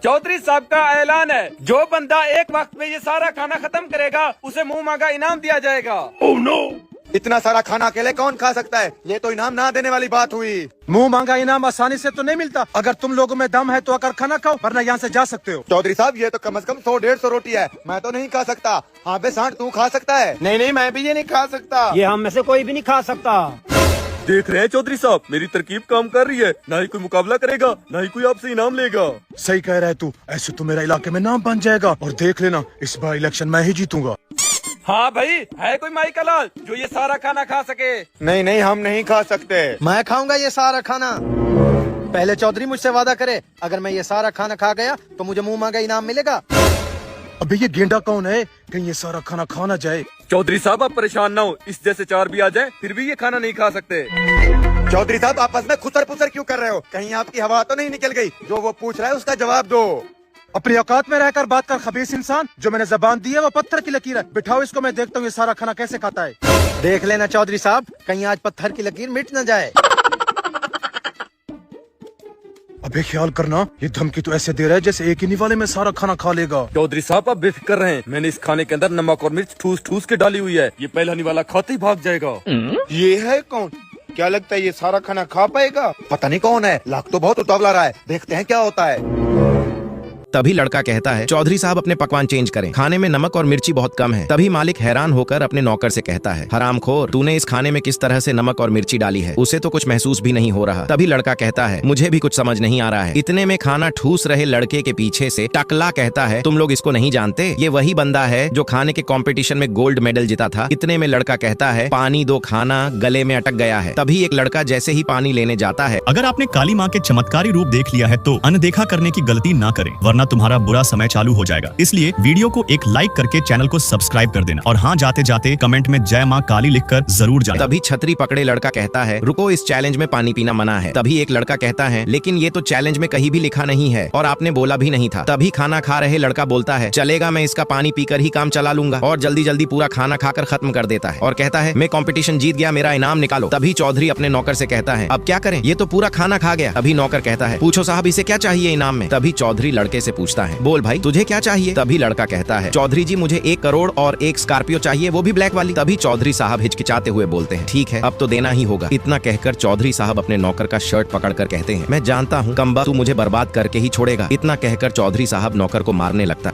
चौधरी साहब का ऐलान है, जो बंदा एक वक्त में ये सारा खाना खत्म करेगा उसे मुंह मांगा इनाम दिया जाएगा। Oh no! इतना सारा खाना अकेले कौन खा सकता है? ये तो इनाम ना देने वाली बात हुई। मुंह मांगा इनाम आसानी से तो नहीं मिलता। अगर तुम लोगों में दम है तो आकर खाना खाओ, वरना यहाँ से जा सकते हो। चौधरी साहब, ये तो कम से कम 100-150 रोटी है, मैं तो नहीं खा सकता। हाँ बे सांड, तू खा सकता है? नहीं, मैं भी ये नहीं खा सकता। ये हम में से कोई भी नहीं खा सकता। देख रहे हैं चौधरी साहब, मेरी तरकीब काम कर रही है। ना ही कोई मुकाबला करेगा, ना ही कोई आपसे इनाम लेगा। सही कह रहा है तू, ऐसे तो मेरा इलाके में नाम बन जाएगा। और देख लेना, इस बार इलेक्शन मैं ही जीतूंगा। हाँ भाई, है कोई माई का लाल जो ये सारा खाना खा सके? नहीं, हम नहीं खा सकते। मैं खाऊंगा ये सारा खाना। पहले चौधरी मुझसे वादा करे, अगर मैं ये सारा खाना खा गया तो मुझे मुंह मांगा इनाम मिलेगा। अबे ये गेंडा कौन है? कहीं ये सारा खाना खा ना जाए। चौधरी साहब आप परेशान ना हो, इस जैसे 4 भी आ जाए फिर भी ये खाना नहीं खा सकते। चौधरी साहब, आपस में खुसर पुसर क्यों कर रहे हो? कहीं आपकी हवा तो नहीं निकल गई? जो वो पूछ रहा है उसका जवाब दो। अपनी औकात में रहकर बात कर खबीस इंसान। जो मैंने जबान दी है वो पत्थर की लकीर है। बिठाओ इसको, मैं देखता हूँ ये सारा खाना कैसे खाता है। देख लेना चौधरी साहब, कहीं आज पत्थर की लकीर मिट न जाए। अबे ख्याल करना, ये धमकी तो ऐसे दे रहा है जैसे एक ही वाले में सारा खाना खा लेगा। चौधरी साहब आप बेफिक्र रहें, मैंने इस खाने के अंदर नमक और मिर्च ठूस ठूस के डाली हुई है। ये पहला वाला खाते ही भाग जाएगा। ये है कौन? क्या लगता है ये सारा खाना खा पाएगा? पता नहीं कौन है, लाख तो बहुत उतावला रहा है। देखते हैं क्या होता है। तभी लड़का कहता है, चौधरी साहब अपने पकवान चेंज करें, खाने में नमक और मिर्ची बहुत कम है। तभी मालिक हैरान होकर अपने नौकर से कहता है, हरामखोर, तूने इस खाने में किस तरह से नमक और मिर्ची डाली है? उसे तो कुछ महसूस भी नहीं हो रहा। तभी लड़का कहता है, मुझे भी कुछ समझ नहीं आ रहा है। इतने में खाना ठूस रहे लड़के के पीछे से टकला कहता है, तुम लोग इसको नहीं जानते, ये वही बंदा है जो खाने के कंपटीशन में गोल्ड मेडल जीता था। इतने में लड़का कहता है, पानी दो, खाना गले में अटक गया है। तभी एक लड़का जैसे ही पानी लेने जाता है, अगर आपने काली माँ के चमत्कारी रूप देख लिया है तो अनदेखा करने की गलती ना करें, वरना तुम्हारा बुरा समय चालू हो जाएगा। इसलिए वीडियो को एक लाइक करके चैनल को सब्सक्राइब कर देना, और हाँ, जाते जाते कमेंट में जय माँ काली लिखकर जरूर जाना। तभी छतरी पकड़े लड़का कहता है, रुको, इस चैलेंज में पानी पीना मना है। तभी एक लड़का कहता है, लेकिन ये तो चैलेंज में कहीं भी लिखा नहीं है और आपने बोला भी नहीं था। तभी खाना खा रहे लड़का बोलता है, चलेगा, मैं इसका पानी पीकर ही काम चला लूंगा, और जल्दी जल्दी पूरा खाना खाकर खत्म कर देता है और कहता है, मैं कंपटीशन जीत गया, मेरा इनाम निकालो। तभी चौधरी अपने नौकर से कहता है, अब क्या करें, ये तो पूरा खाना खा गया। तभी नौकर कहता है, पूछो साहब, इसे क्या चाहिए इनाम में? तभी चौधरी लड़के से पूछता है, बोल भाई, तुझे क्या चाहिए? तभी लड़का कहता है, चौधरी जी, मुझे 1 करोड़ और 1 स्कॉर्पियो चाहिए, वो भी ब्लैक वाली। तभी चौधरी साहब हिचकिचाते हुए बोलते हैं, ठीक है, अब तो देना ही होगा। इतना कहकर चौधरी साहब अपने नौकर का शर्ट पकड़कर कहते हैं, मैं जानता हूँ कम्बा, तू मुझे बर्बाद करके ही छोड़ेगा। इतना कहकर चौधरी साहब नौकर को मारने लगता।